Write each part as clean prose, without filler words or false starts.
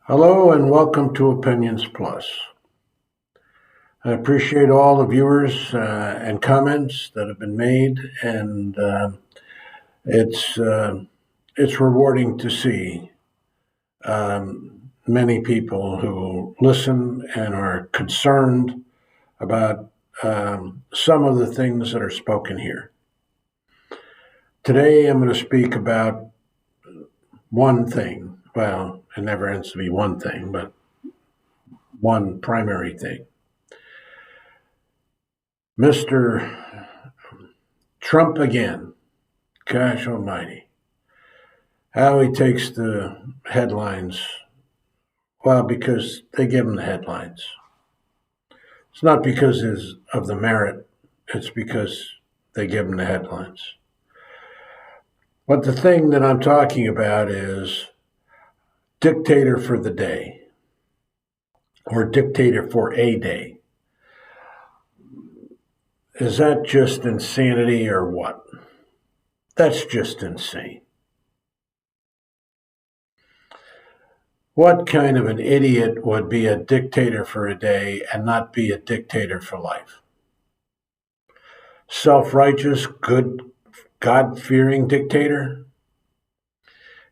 Hello and welcome to Opinions Plus. I appreciate all the viewers and comments that have been made, and it's it's rewarding to see many people who listen and are concerned about some of the things that are spoken here. Today, I'm going to speak about one thing. Well, it never ends to be one thing, but one primary thing. Mr. Trump again. Gosh almighty. How he takes the headlines. Well, because they give him the headlines. It's not because of the merit, it's because they give him the headlines. But the thing that I'm talking about is dictator for the day, or dictator for a day. Is that just insanity or what? That's just insane. What kind of an idiot would be a dictator for a day and not be a dictator for life? Self-righteous, good, God-fearing dictator?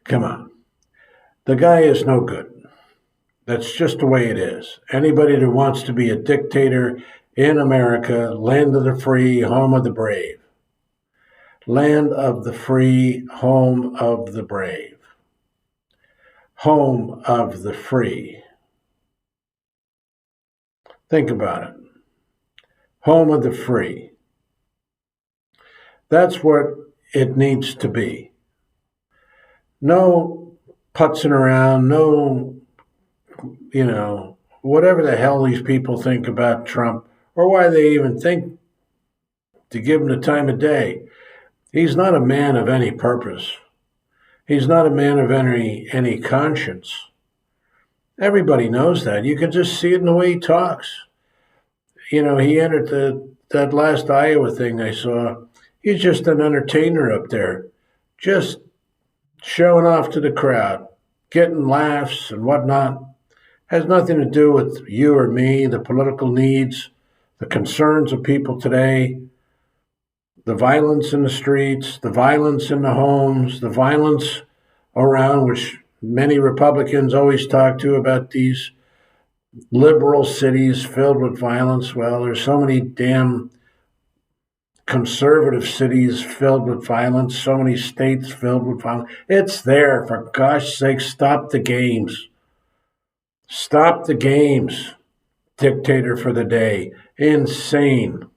Come on. The guy is no good. That's just the way it is. Anybody that wants to be a dictator in America, land of the free, home of the brave. Land of the free, home of the brave. Home of the free. Think about it. Home of the free. That's what it needs to be. No putzing around, no, whatever the hell these people think about Trump or why they even think to give him the time of day. He's not a man of any purpose. He's not a man of any conscience. Everybody knows that. You can just see it in the way he talks. He entered that last Iowa thing I saw. He's just an entertainer up there, just showing off to the crowd, getting laughs and whatnot. Has nothing to do with you or me, the political needs, the concerns of people today, the violence in the streets, the violence in the homes, the violence around, which many Republicans always talk to about these liberal cities filled with violence. Well, there's so many damn conservative cities filled with violence, so many states filled with violence. It's there. For gosh sake, stop the games. Stop the games. Dictator for the day. Insane.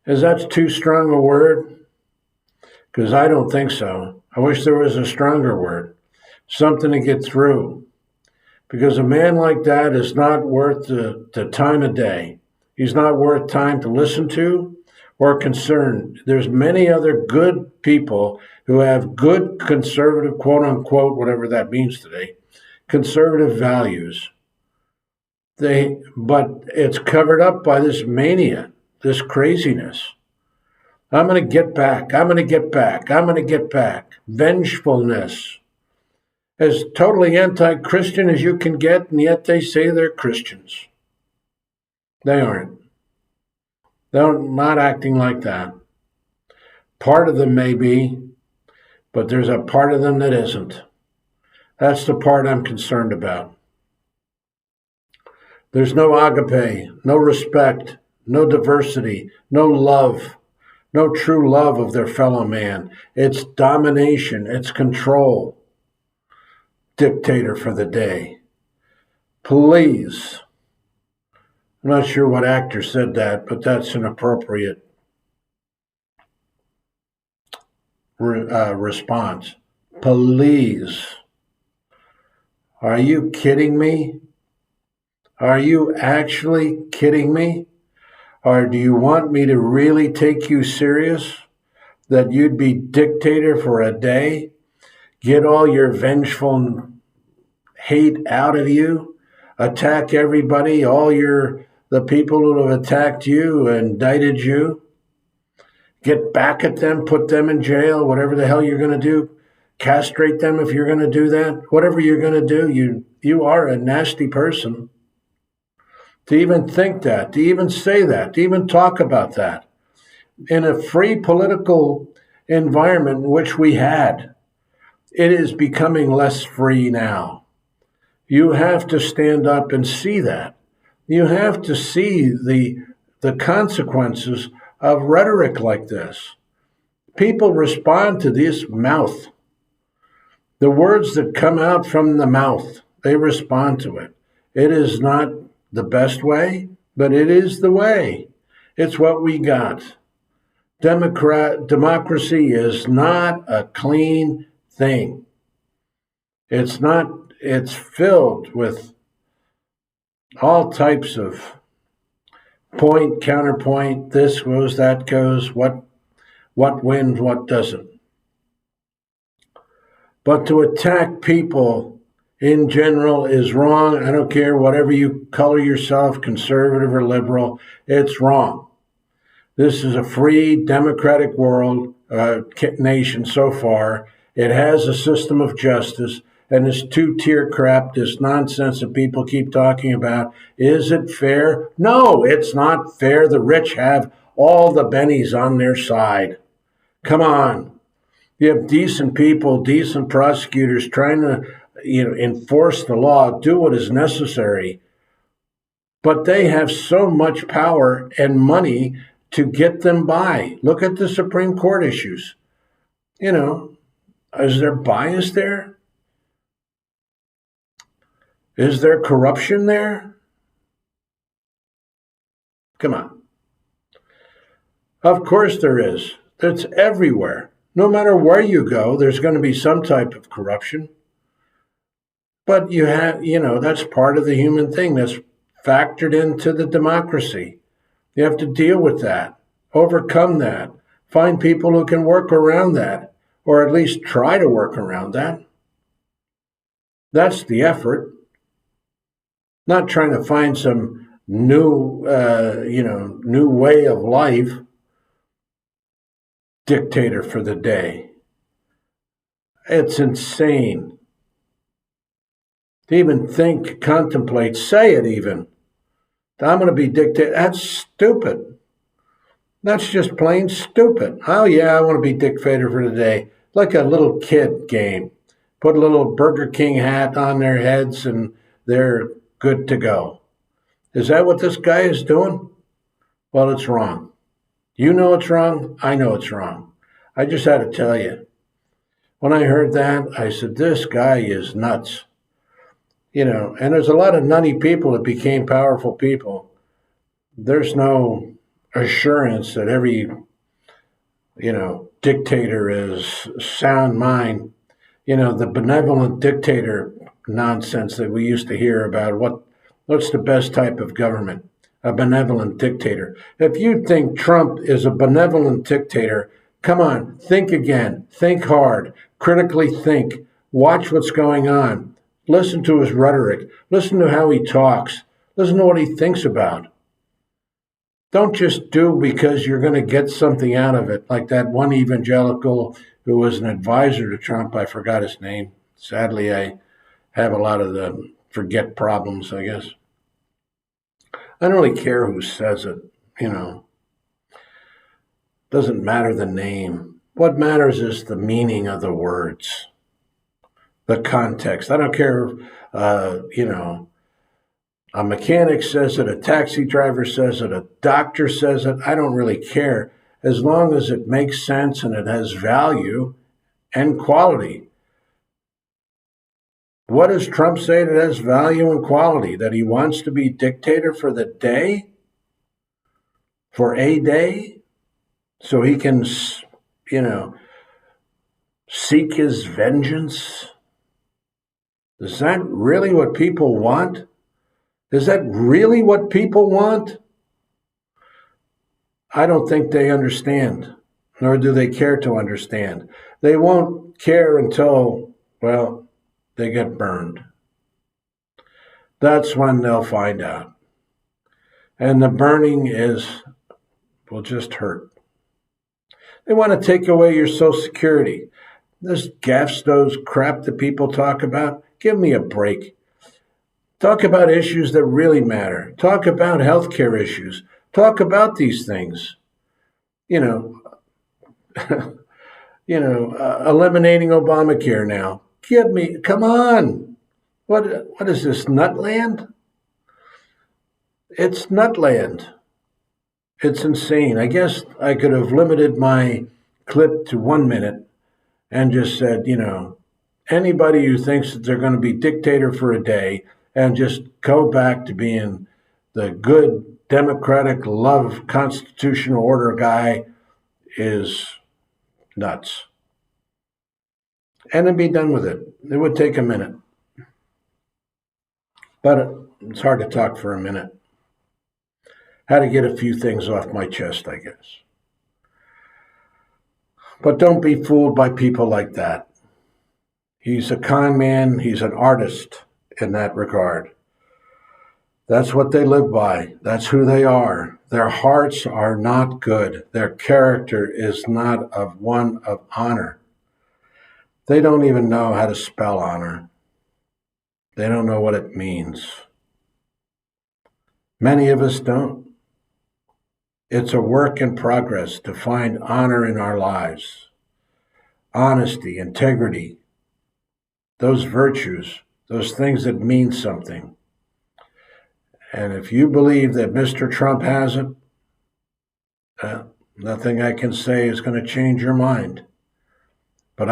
Is that too strong a word? Because I don't think so. I wish there was a stronger word. Something to get through. Because a man like that is not worth the time of day. He's not worth time to listen to or concern. There's many other good people who have good conservative, quote unquote, whatever that means today, conservative values. But it's covered up by this mania, this craziness. I'm going to get back. I'm going to get back. I'm going to get back. Vengefulness. As totally anti-Christian as you can get, and yet they say they're Christians. They aren't. They're not acting like that. Part of them may be, but there's a part of them that isn't. That's the part I'm concerned about. There's no agape, no respect, no diversity, no love, no true love of their fellow man. It's domination, it's control. Dictator for the day. Please. I'm not sure what actor said that, but that's an appropriate response. Please. Are you kidding me? Are you actually kidding me? Or do you want me to really take you serious? That you'd be dictator for a day? Get all your vengeful hate out of you? Attack everybody, the people who have attacked you, indicted you? Get back at them, put them in jail, whatever the hell you're going to do? castrate them if you're going to do that. Whatever you're going to do, you are a nasty person. To even think that, to even say that, to even talk about that in a free political environment in which we had, it is becoming less free now. You have to stand up and see that. You have to see the consequences of rhetoric like this. People respond to this mouth. The words that come out from the mouth, they respond to it. It is not the best way, but it is the way. It's what we got. Democracy is not a clean thing. It's not, it's filled with all types of point, counterpoint, this goes, that goes, what wins, what doesn't. But to attack people in general is wrong. I don't care whatever you color yourself, conservative or liberal, it's wrong. This is a free, democratic world, nation so far. It has a system of justice, and this two-tier crap, this nonsense that people keep talking about, is it fair? No, it's not fair. The rich have all the bennies on their side. Come on. You have decent people, decent prosecutors trying to, enforce the law, do what is necessary. But they have so much power and money to get them by. Look at the Supreme Court issues. Is there bias there? Is there corruption there? Come on. Of course there is. It's everywhere. No matter where you go, there's going to be some type of corruption. But that's part of the human thing that's factored into the democracy. You have to deal with that, overcome that, find people who can work around that, or at least try to work around that. That's the effort. Not trying to find some new way of life. Dictator for the day. It's insane. To even think, contemplate, say it even. I'm going to be dictator. That's stupid. That's just plain stupid. Oh, yeah, I want to be dictator for the day. Like a little kid game. Put a little Burger King hat on their heads and they're good to go. Is that what this guy is doing? Well, it's wrong. You know it's wrong. I know it's wrong. I just had to tell you. When I heard that, I said, this guy is nuts. And there's a lot of nutty people that became powerful people. There's no assurance that every, dictator is sound mind. The benevolent dictator nonsense that we used to hear about. What's the best type of government? A benevolent dictator. If you think Trump is a benevolent dictator, come on, think again, think hard, critically think, watch what's going on, listen to his rhetoric, listen to how he talks, listen to what he thinks about. Don't just do because you're going to get something out of it, like that one evangelical who was an advisor to Trump. I forgot his name. Sadly, I have a lot of the forget problems, I guess. I don't really care who says it, Doesn't matter the name. What matters is the meaning of the words, the context. I don't care, a mechanic says it, a taxi driver says it, a doctor says it. I don't really care as long as it makes sense and it has value and quality. What does Trump say that has value and quality? That he wants to be dictator for the day? For a day? So he can, seek his vengeance? Is that really what people want? Is that really what people want? I don't think they understand, nor do they care to understand. They won't care until, they get burned. That's when they'll find out. And the burning will just hurt. They want to take away your Social Security. This Gaffsto's crap that people talk about, give me a break. Talk about issues that really matter. Talk about healthcare issues. Talk about these things. You know, eliminating Obamacare now. Come on. What is this, Nutland? It's Nutland. It's insane. I guess I could have limited my clip to 1 minute and just said, anybody who thinks that they're going to be dictator for a day and just go back to being the good democratic love constitutional order guy is nuts. And then be done with it. It would take a minute. But it's hard to talk for a minute. Had to get a few things off my chest, I guess. But don't be fooled by people like that. He's a con man. He's an artist in that regard. That's what they live by. That's who they are. Their hearts are not good. Their character is not of one of honor. They don't even know how to spell honor. They don't know what it means. Many of us don't. It's a work in progress to find honor in our lives. Honesty, integrity, those virtues, those things that mean something. And if you believe that Mr. Trump has it, nothing I can say is going to change your mind. But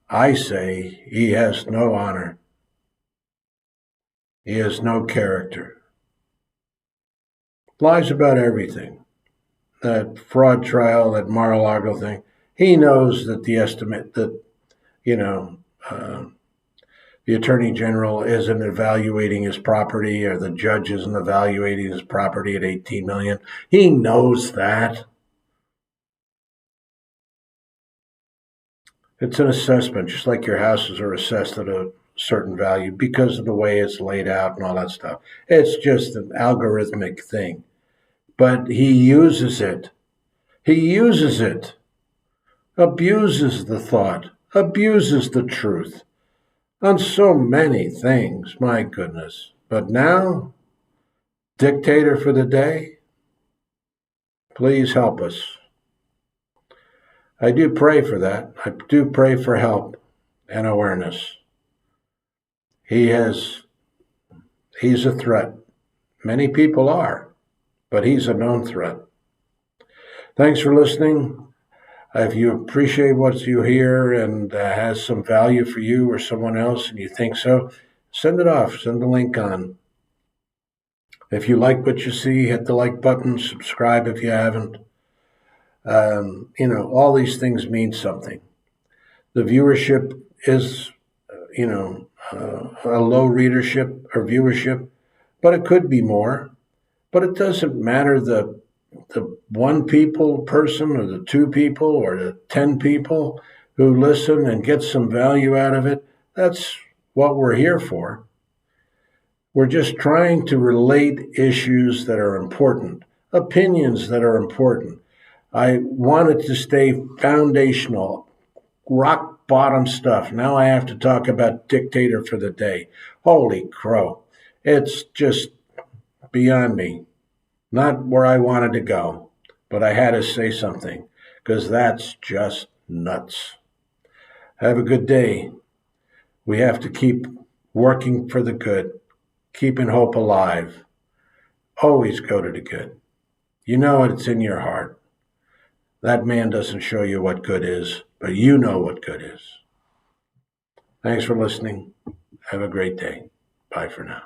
I say he has no honor. He has no character. Lies about everything. That fraud trial, that Mar-a-Lago thing. He knows that the estimate that, the attorney general isn't evaluating his property or the judge isn't evaluating his property at $18 million. He knows that. It's an assessment, just like your houses are assessed at a certain value because of the way it's laid out and all that stuff. It's just an algorithmic thing. But he uses it. He uses it. Abuses the thought. Abuses the truth. On so many things, my goodness. But now, dictator for the day, please help us. I do pray for that. I do pray for help and awareness. He's a threat. Many people are, but he's a known threat. Thanks for listening. If you appreciate what you hear and has some value for you or someone else and you think so, send it off. Send the link on. If you like what you see, hit the like button. Subscribe if you haven't. All these things mean something. The viewership is, a low readership or viewership, but it could be more. But it doesn't matter the one person or the two people or the 10 people who listen and get some value out of it. That's what we're here for. We're just trying to relate issues that are important, opinions that are important. I wanted to stay foundational, rock bottom stuff. Now I have to talk about dictator for the day. Holy crow. It's just beyond me. Not where I wanted to go, but I had to say something because that's just nuts. Have a good day. We have to keep working for the good, keeping hope alive. Always go to the good. You know it's in your heart. That man doesn't show you what good is, but you know what good is. Thanks for listening. Have a great day. Bye for now.